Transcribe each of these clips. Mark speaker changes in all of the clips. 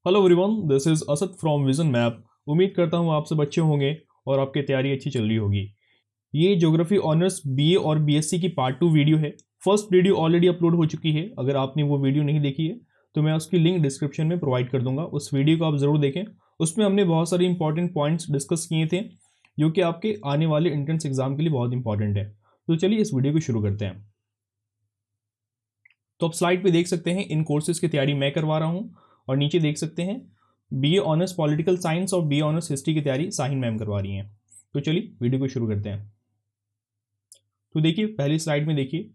Speaker 1: Hello everyone, this is Asad from vision map. उम्मीद करता हूँ आप सब अच्छे होंगे और आपकी तैयारी अच्छी चल रही होगी। ये ज्योग्राफी ऑनर्स बीए और बीएससी की पार्ट 2 वीडियो है। फर्स्ट वीडियो ऑलरेडी अपलोड हो चुकी है। अगर आपने वो वीडियो नहीं देखी है तो मैं उसकी लिंक डिस्क्रिप्शन में प्रोवाइड कर दूंगा। उस वीडियो को आप ज़रूर देखें। उसमें हमने बहुत सारे इंपॉर्टेंट पॉइंट्स डिस्कस किए थे जो कि आपके आने वाले एंट्रेंस एग्जाम के लिए बहुत इंपॉर्टेंट है। तो चलिए इस वीडियो को शुरू करते हैं। तो आप स्लाइड पे देख सकते हैं इन कोर्सेज की तैयारी मैं करवा रहा हूँ, और नीचे देख सकते हैं बीए ऑनर्स पॉलिटिकल साइंस और बीए ऑनर्स हिस्ट्री की तैयारी साहिन मैम करवा रही हैं। तो चलिए वीडियो को शुरू करते हैं। तो देखिए पहली स्लाइड में देखिए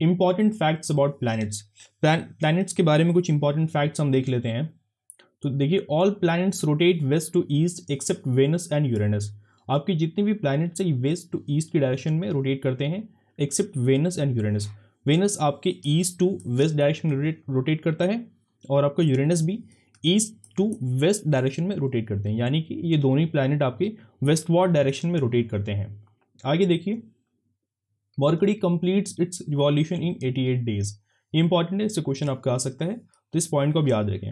Speaker 1: important facts about planets. Planets के बारे में कुछ इंपॉर्टेंट फैक्ट्स हम देख लेते हैं। तो देखिए all planets rotate west to east except Venus and Uranus. आपके जितने भी प्लैनेट्स हैं वेस्ट टू ईस्ट की डायरेक्शन में रोटेट करते हैं except Venus and Uranus. Venus आपके ईस्ट टू वेस्ट डायरेक्शन में रोटेट करता है और आपका यूरेनस भी ईस्ट टू वेस्ट डायरेक्शन में रोटेट करते हैं, यानी कि ये दोनों ही प्लैनेट आपके वेस्टवर्ड डायरेक्शन में रोटेट करते हैं। आगे देखिए mercury completes it's revolution in 88 days. ये इंपॉर्टेंट है, इससे क्वेश्चन आपका आ सकता है, तो इस पॉइंट को आप याद रखें।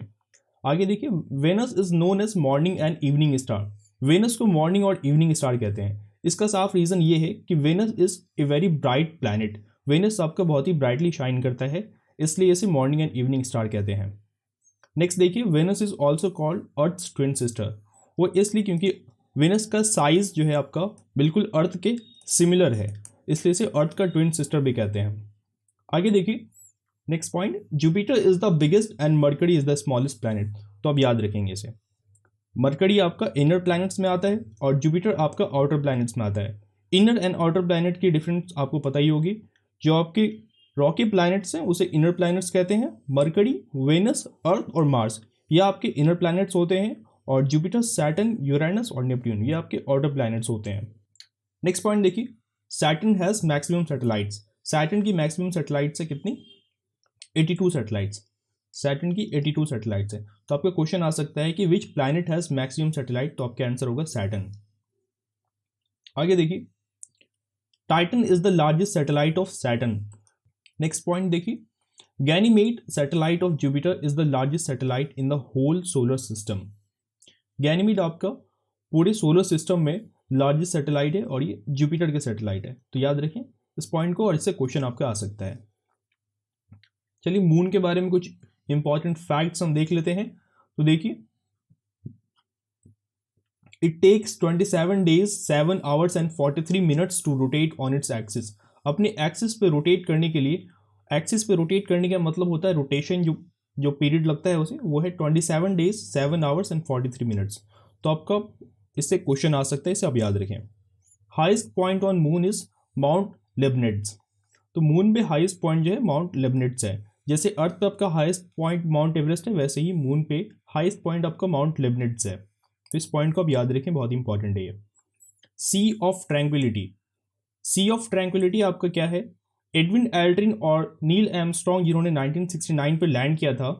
Speaker 1: आगे देखिए Venus is known as morning and evening star. Venus को मॉर्निंग और इवनिंग स्टार कहते हैं। इसका साफ रीजन ये है कि Venus is a very bright planet. Venus आपका बहुत ही ब्राइटली शाइन करता है, इसलिए इसे मॉर्निंग एंड इवनिंग स्टार कहते हैं। नेक्स्ट देखिए Venus is also called earth twin sister. वो इसलिए क्योंकि वेनस का साइज जो है आपका बिल्कुल अर्थ के सिमिलर है, इसलिए इसे अर्थ का ट्विन सिस्टर भी कहते हैं। आगे देखिए next point Jupiter is the biggest and mercury is the smallest planet. तो आप याद रखेंगे इसे। मर्करी आपका इनर प्लैनेट्स में आता है और जुपिटर आपका आउटर प्लैनेट्स में आता है। इनर एंड आउटर प्लैनेट की डिफरेंस आपको पता ही होगी। जो आपके रॉकी प्लैनेट्स हैं उसे इनर प्लैनेट्स कहते हैं। मर्करी, वेनस, अर्थ और मार्स ये आपके इनर प्लैनेट्स होते हैं, और जुपिटर, सैटर्न, यूरेनस और नेपट्यून ये आपके आउटर प्लैनेट्स होते हैं। नेक्स्ट पॉइंट देखिए Saturn has maximum satellites. Saturn की मैक्सिमम सैटेलाइट्स है कितनी? 82 सैटेलाइट्स। सैटर्न की 82 सैटेलाइट्स है। तो आपका क्वेश्चन आ सकता है कि which planet has maximum satellite, तो आपका आंसर होगा सैटर्न। आगे देखिए Titan is the largest satellite of Saturn. Next point देखिए Ganymede satellite of Jupiter is the largest satellite in the whole solar system. Ganymede आपका पूरे सोलर सिस्टम में largest satellite है और ये जुपिटर के सैटेलाइट है, तो याद रखें इस पॉइंट को, और इससे क्वेश्चन आपका आ सकता है। चलिए मून के बारे में कुछ इंपॉर्टेंट फैक्ट्स हम देख लेते हैं। तो देखिए it takes 27 days 7 hours and 43 minutes to rotate on its axis. अपने एक्सिस पे रोटेट करने के लिए, एक्सिस पे रोटेट करने का मतलब होता है रोटेशन, जो पीरियड लगता है उसे, वो है 27 डेज 7 आवर्स एंड 43 मिनट्स। तो आपका इससे क्वेश्चन आ सकता है, इसे आप याद रखें। Highest point on moon is mount Leibnitz. तो मून पे हाईएस्ट पॉइंट जो है माउंट लेबनिट्ज है। जैसे अर्थ पे आपका हाईएस्ट पॉइंट माउंट एवरेस्ट है, वैसे ही मून पे हाईएस्ट पॉइंट आपका माउंट लेबनिट्ज है। तो इस पॉइंट को आप याद रखें, बहुत इंपॉर्टेंट है ये। Sea of tranquility. Sea of tranquility आपका क्या है? एडविन एल्ड्रिन और नील आर्मस्ट्रांग जिन्होंने 1969 पे लैंड किया था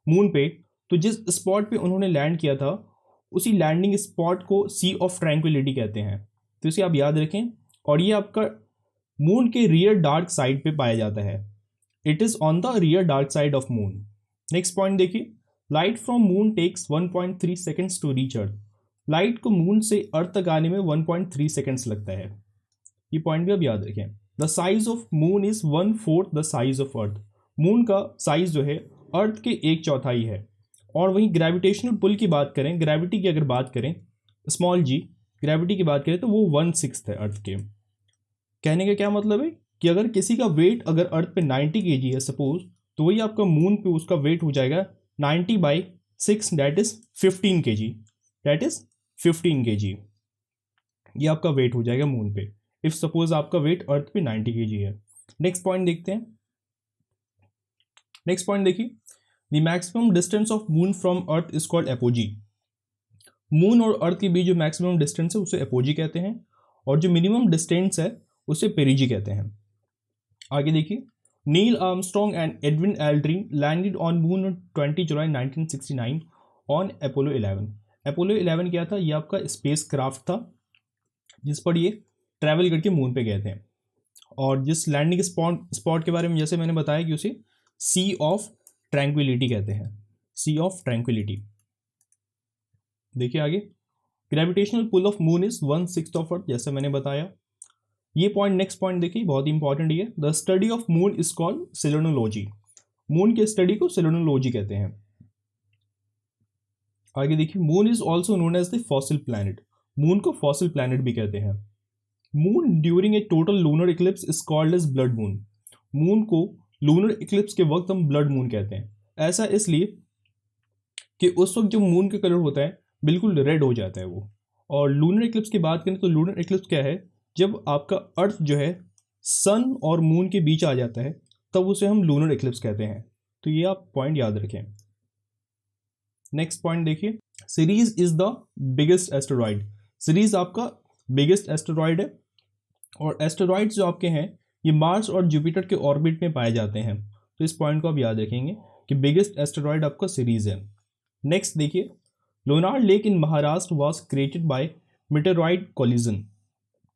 Speaker 1: मून पे, तो जिस स्पॉट पे उन्होंने लैंड किया था उसी लैंडिंग स्पॉट को सी ऑफ ट्रैंक्विलिटी कहते हैं। तो इसे आप याद रखें, और ये आपका मून के रियर डार्क साइड पे पाया जाता है। It is on the rear dark side of moon. Next point देखिए light from moon takes 1.3 seconds to reach earth. Light को मून से अर्थ तक आने में 1.3 सेकेंड्स लगता है। ये पॉइंट भी आप याद रखें। The size of moon is 1/4 the size of earth. Moon का साइज जो है अर्थ के 1/4 है। और वहीं ग्रेविटेशनल पुल की बात करें, ग्रेविटी की अगर बात करें, स्मॉल जी ग्रेविटी की बात करें, तो वो 1/6 है अर्थ के। कहने का क्या मतलब है कि अगर किसी का वेट अगर अर्थ पे 90 kg है सपोज, तो वही आपका मून पे उसका वेट हो जाएगा 90/6, that is 15 kg। That is 15 kg ये आपका वेट हो जाएगा मून पे, इफ सपोज आपका वेट अर्थ पे 90 kg है। नेक्स्ट पॉइंट देखते हैं। नेक्स्ट पॉइंट देखिए the maximum distance of moon from earth is called apogee. Moon और अर्थ के बीच जो मैक्सिमम डिस्टेंस है उसे एपोजी कहते हैं, और जो मिनिमम डिस्टेंस है उसे पेरिजी कहते हैं। आगे देखिए Neil Armstrong and Edwin Aldrin landed on moon 20 July 1969 on Apollo 11। Apollo 11 क्या था? ये आपका स्पेस क्राफ्ट था जिस पर ये ट्रैवल करके मून पे गए थे। और जिस लैंडिंग स्पॉट के बारे में जैसे मैंने बताया कि उसे सी ऑफ ट्रैंक्विलिटी कहते हैं। Sea of tranquility. देखिए आगे, gravitational pull of moon is 1/6 of earth, जैसे मैंने बताया। ये पॉइंट, नेक्स्ट पॉइंट देखिए, बहुत ही इंपॉर्टेंट है। The study of moon is called selenology. Moon के स्टडी को सेलेनोलॉजी कहते हैं। आगे देखिए, moon is also known as the fossil planet. Moon को फॉसिल प्लैनेट भी कहते हैं। Moon during a total lunar eclipse is called as blood moon. Moon को लूनर इक्लिप्स के वक्त हम ब्लड मून कहते हैं। ऐसा इसलिए कि उस वक्त जो मून का कलर होता है बिल्कुल रेड हो जाता है वो। और लूनर इक्लिप्स की बात करें तो लूनर इक्लिप्स क्या है, जब आपका अर्थ जो है सन और मून के बीच आ जाता है तब उसे हम लूनर इक्लिप्स कहते हैं। तो ये आप पॉइंट याद रखें। नेक्स्ट पॉइंट देखिए, series is the biggest asteroid. Series आपका बिगेस्ट एस्टेरॉइड है, और एस्टेरॉइड्स जो आपके हैं ये मार्स और जुपिटर के ऑर्बिट में पाए जाते हैं। तो इस पॉइंट को आप याद रखेंगे कि बिगेस्ट एस्टेरॉइड आपका सीरीज है। नेक्स्ट देखिए, Lonar lake in Maharashtra was created by meteoroid collision.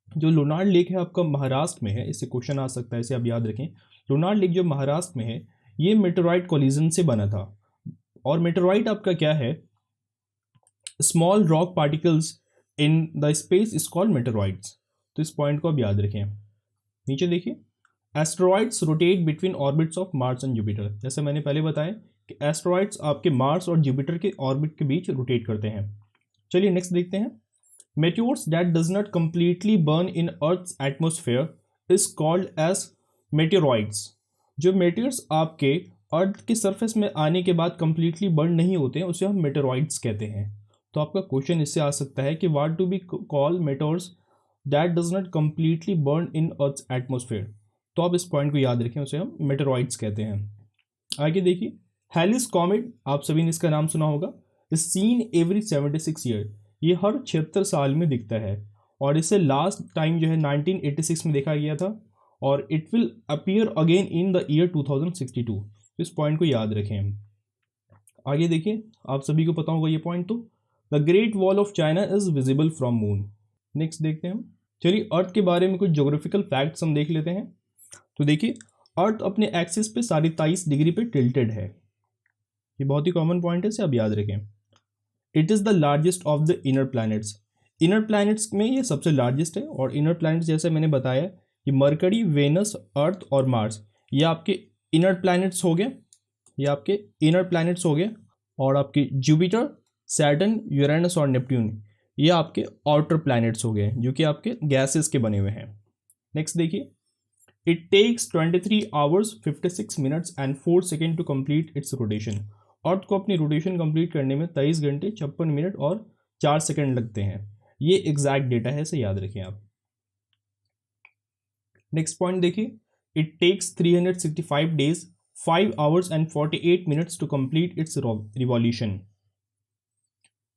Speaker 1: जो लोनार्ड लेक है आपका महाराष्ट्र में है, इससे क्वेश्चन आ सकता है, इसे आप याद रखें। लोनार्ड लेक जो महाराष्ट्र में है ये मेटेरॉइड कोलिजन से बना था। और मेटेरॉइड आपका क्या है, small rock particles in the space is called meteoroids. तो इस पॉइंट को आप याद रखें। नीचे देखिए, asteroids rotate between orbits of Mars and Jupiter. जैसे मैंने पहले बताया कि एस्टेरॉइड्स आपके मार्स और जुपिटर के ऑर्बिट के बीच रोटेट करते हैं। चलिए नेक्स्ट देखते हैं, meteors that does not completely burn in earth's atmosphere is called as meteoroids. जो मेटेयर्स आपके अर्थ के सरफेस में आने के बाद कंप्लीटली बर्न नहीं होते हैं उसे हम मेटेरॉइड्स कहते हैं। तो आपका क्वेश्चन इससे आ सकता है कि what do we call meteors that does not completely burn in earth's atmosphere. तो आप इस पॉइंट को याद रखें, उसे हम मेटेरॉइड्स कहते हैं। आगे देखिए, हेलिस कॉमेट, आप सभी ने इसका नाम सुना होगा, इज सीन एवरी 76 ईयर। ये हर 76 साल में दिखता है, और इसे लास्ट टाइम जो है 1986 में देखा गया था, और it will appear again in the year 2062। इस पॉइंट को याद रखें। आगे देखिए, आप सभी को पता होगा ये पॉइंट, तो the great wall of China is visible from moon. Next देखते हैं हम। चलिए अर्थ के बारे में कुछ ज्योग्राफिकल फैक्ट्स हम देख लेते हैं। तो देखिए, अर्थ अपने एक्सिस पे 23.5 डिग्री पे टिल्टेड है। ये बहुत ही कॉमन पॉइंट है, इसे आप याद रखें। It is the largest of the inner planets. Inner planets में ये सबसे लार्जेस्ट है। और इनर प्लैनेट्स जैसे मैंने बताया, ये मरकरी, वेनस, अर्थ और मार्स, ये आपके इनर प्लैनेट्स हो गए। ये आपके इनर प्लैनेट्स हो गए। और आपके जुपिटर, सैटर्न, यूरेनस और नेपट्यून, ये आपके आउटर प्लैनेट्स हो गए, जो कि आपके गैसेस के बने हुए हैं। नेक्स्ट देखिए, it takes 23 hours 56 minutes and 4 second to complete its rotation. Earth को अपनी रोटेशन कंप्लीट करने में 23 घंटे 56 मिनट और 4 सेकेंड लगते हैं। ये एग्जैक्ट डेटा है, इसे याद रखें आप। नेक्स्ट पॉइंट देखिए, it takes 365 days 5 hours and 48 minutes to complete its revolution.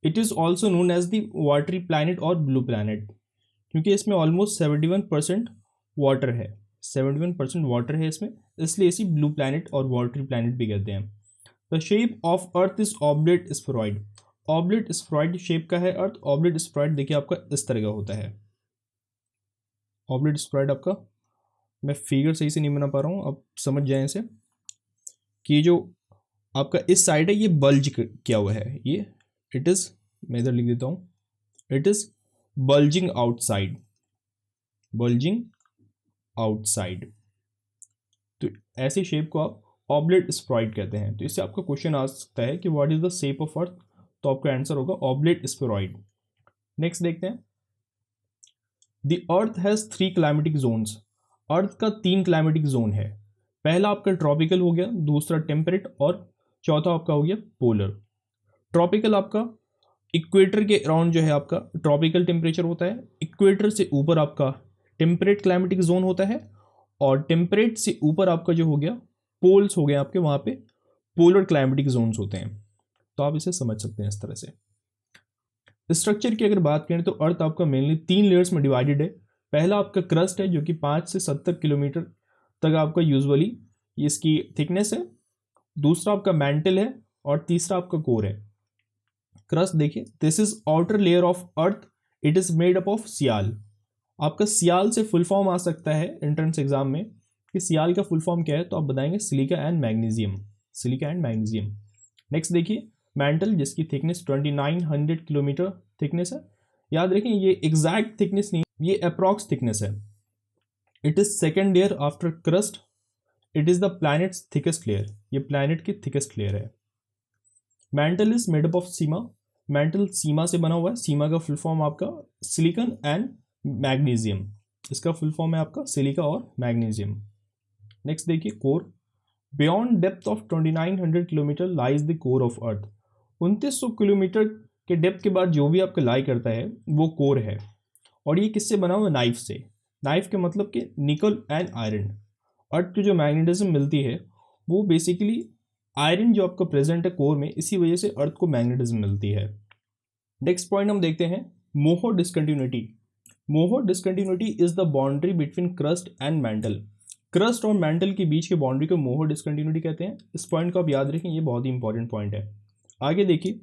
Speaker 1: It is also known as the watery planet और ब्लू प्लैनेट, क्योंकि इसमें ऑलमोस्ट 71% वाटर है। 71% वाटर है इसमें, इसलिए इसी ब्लू प्लैनेट और वाटरी प्लैनेट भी कहते हैं। The shape of earth is oblate spheroid. Oblate spheroid shape का है अर्थ। ऑब्लेट स्फेरॉइड देखिए आपका इस तरह का होता है। ऑब्लेट स्फेरॉइड आपका, मैं फिगर सही से नहीं बना पा रहा हूँ, आप समझ जाएं इसे, कि ये जो आपका इस साइड है ये बल्ज किया हुआ है। ये इट इज़, मैं इधर लिख देता हूँ, it is bulging outside. Bulging outside. तो ऐसी शेप को आप ऑब्लेट स्फेरॉइड कहते हैं। तो इससे आपका क्वेश्चन आ सकता है कि what is the shape of earth, तो आपका आंसर होगा ऑब्लेट स्फेरॉइड। नेक्स्ट देखते हैं, the earth has 3 climatic zones. Earth का 3 क्लाइमेटिक जोन है। पहला आपका ट्रॉपिकल हो गया, दूसरा टेम्परेट, और चौथा आपका हो गया पोलर। ट्रॉपिकल आपका इक्वेटर के अराउंड जो है आपका ट्रॉपिकल टेम्परेचर होता है। इक्वेटर से ऊपर आपका टेम्परेट क्लाइमेटिक जोन होता है, और टेम्परेट से ऊपर आपका जो हो गया पोल्स हो गए आपके, वहाँ पे पोलर क्लाइमेटिक जोन्स होते हैं। तो आप इसे समझ सकते हैं इस तरह से। स्ट्रक्चर की अगर बात करें तो अर्थ आपका मेनली 3 लेयर्स में डिवाइडेड है। पहला आपका क्रस्ट है, जो कि 5 से 70 किलोमीटर तक आपका यूजुअली इसकी थिकनेस है। दूसरा आपका मैंटल है, और तीसरा आपका कोर है। क्रस्ट देखिए, this is outer layer of earth, it is made up of sial. आपका सियाल से फुल फॉर्म आ सकता है एंट्रेंस एग्जाम में कि सियाल का फुल फॉर्म क्या है, तो आप बताएंगे silica and magnesium. Silica and magnesium. Next देखिए, मैंटल जिसकी थिकनेस 2900 किलोमीटर थिकनेस है। याद रखें ये एग्जैक्ट थिकनेस नहीं, ये अप्रॉक्स थिकनेस है। It is second layer after crust, it is the planet's thickest layer, ये प्लैनेट की थिकेस्ट लेयर है। Mantle is made up of sima, mantle sima से बना हुआ है। सीमा का फुल फॉर्म आपका सिलिकॉन एंड मैग्नीशियम, इसका फुल फॉर्म है आपका सिलिका और मैग्नीशियम। नेक्स्ट देखिए core, beyond depth of 2900 kilometre lies the core of earth. 2900 kilometre के डेप्थ के बाद जो भी आपका लाई करता है वो कोर है। और ये किससे बना हुआ है? नाइफ से। नाइफ के मतलब कि निकल एंड आयरन। अर्थ की जो मैग्नेटिज्म मिलती है वो बेसिकली आयरन जो आपका प्रेजेंट है कोर में, इसी वजह से अर्थ को मैग्नेटिज्म मिलती है। नेक्स्ट पॉइंट हम देखते हैं Moho discontinuity. Moho discontinuity is the boundary between crust and mantle. Crust और मैंटल के बीच के बाउंड्री को मोहो डिस्कंटिन्यूटी कहते हैं। इस पॉइंट को आप याद रखें, ये बहुत ही इंपॉर्टेंट पॉइंट है। आगे देखिए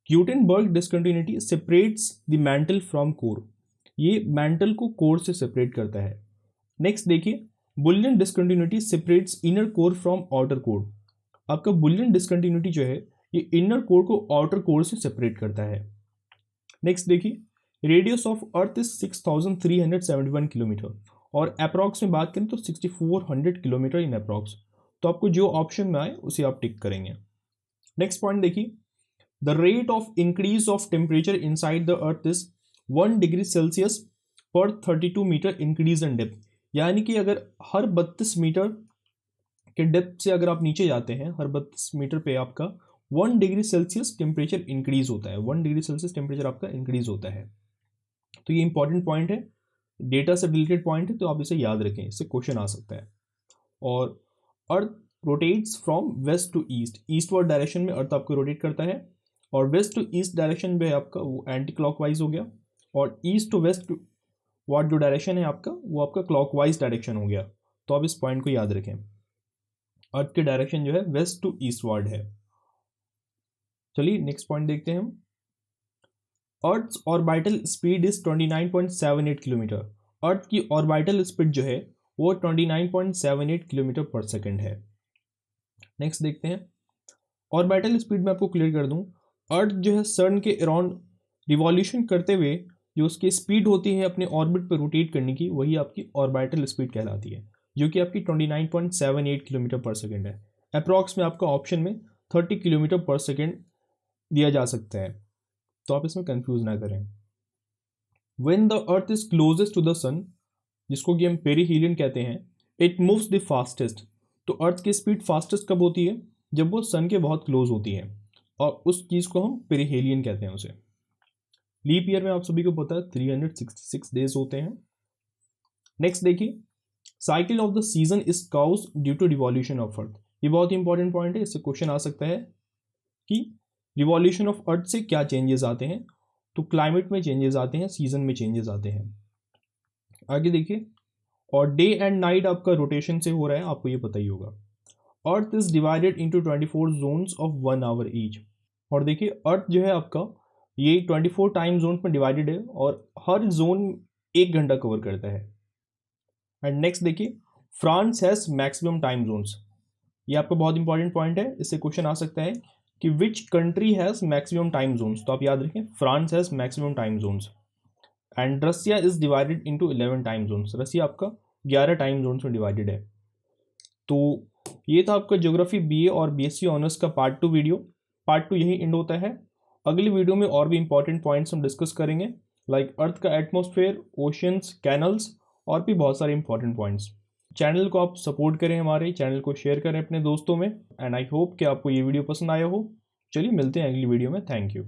Speaker 1: Gutenberg discontinuity separates the mantle from core, ये मैंटल को कोर से सेपरेट करता है। नेक्स्ट देखिए Bullen discontinuity separates inner core from outer core. आपका बुलियन डिस्कंटिन्यूटी जो है ये इनर कोर को आउटर कोर से सेपरेट करता है। नेक्स्ट देखिए radius of earth is 6371 kilometre, और अप्रॉक्स में बात करें तो 6400 किलोमीटर इन अप्रॉक्स। तो आपको जो ऑप्शन में आए उसे आप टिक करेंगे। नेक्स्ट पॉइंट देखिए the rate of increase of temperature inside the earth is 1 degree Celsius पर 32 मीटर इंक्रीज इन डेप्थ। यानी कि अगर हर 32 मीटर के डेप्थ से अगर आप नीचे जाते हैं, हर 32 मीटर पे आपका 1 डिग्री सेल्सियस टेम्परेचर इंक्रीज होता है। 1 डिग्री सेल्सियस टेम्परेचर आपका इंक्रीज होता है। तो ये इंपॉर्टेंट पॉइंट है, डेटा से रिलेटेड पॉइंट है, तो आप इसे याद रखें, इससे क्वेश्चन आ सकता है। और earth rotates from west to east, eastward direction में अर्थ आपको रोटेट करता है। और वेस्ट टू ईस्ट डायरेक्शन में आपका वो एंटी क्लॉकवाइज हो गया, और ईस्ट टू वेस्ट वाट जो डायरेक्शन है आपका वो आपका क्लॉकवाइज डायरेक्शन हो गया। तो आप इस पॉइंट को याद रखें, अर्थ के डायरेक्शन जो है वेस्ट टू ईस्टवर्ड है। चलिए नेक्स्ट पॉइंट देखते हैं हम। अर्थ ऑर्बिटल स्पीड इज 29.78 किलोमीटर। अर्थ की ऑर्बिटल स्पीड जो है वो 29.78 किलोमीटर पर सेकंड है। नेक्स्ट देखते हैं ऑर्बिटल स्पीड में आपको क्लियर कर दूं, अर्थ जो है सन के अराउंड रिवॉल्यूशन करते हुए जो उसकी स्पीड होती है अपने ऑर्बिट पर रोटेट करने की, वही आपकी ऑर्बिटल स्पीड कहलाती है, जो कि आपकी 29.78 किलोमीटर पर सेकंड है। अप्रॉक्स में आपका ऑप्शन में 30 किलोमीटर पर सेकंड दिया जा सकता है, तो आप इसमें कंफ्यूज ना करें। When the earth is closest to the sun, जिसको कि हम पेरीहीलियन कहते हैं, इट मूव्स द फास्टेस्ट। तो अर्थ की स्पीड फास्टेस्ट कब होती है? जब वो सन के बहुत क्लोज होती है, और उस चीज़ को हम पेरीहीलियन कहते हैं उसे। लीप ईयर में आप सभी को पता है 366 डेज होते हैं। नेक्स्ट देखिए cycle of the season is cause due to revolution of earth. ये बहुत ही इंपॉर्टेंट पॉइंट है, इससे क्वेश्चन आ सकता है कि रिवॉल्यूशन ऑफ अर्थ से क्या चेंजेस आते हैं। तो क्लाइमेट में चेंजेस आते हैं, सीजन में चेंजेस आते हैं। आगे देखिए और डे एंड नाइट आपका रोटेशन से हो रहा है, आपको ये पता ही होगा। Earth is divided into 24 zones of 1 hour each. और देखिए अर्थ जो है आपका ये 24 टाइम जोन में डिवाइडेड है, और हर जोन 1 घंटा कवर करता है। एंड नेक्स्ट देखिए France has maximum time Jones. ये आपका बहुत इंपॉर्टेंट पॉइंट है, इससे क्वेश्चन आ सकता है कि which country has maximum time zones. तो आप याद रखें France has maximum time zones. And Russia is divided into 11 time zones. Russia आपका 11 टाइम जोन्स में डिवाइडेड है। तो ये था आपका ज्योग्राफी बीए और बीएससी ऑनर्स का पार्ट 2 वीडियो। पार्ट 2 यही एंड होता है। अगली वीडियो में और भी इंपॉर्टेंट पॉइंट्स हम डिस्कस करेंगे, लाइक अर्थ का एटमॉस्फेयर, ओशियंस, कैनल्स और भी बहुत सारे इंपॉर्टेंट पॉइंट्स। चैनल को आप सपोर्ट करें, हमारे चैनल को शेयर करें अपने दोस्तों में। एंड आई होप कि आपको ये वीडियो पसंद आया हो। चलिए मिलते हैं अगली वीडियो में। Thank you.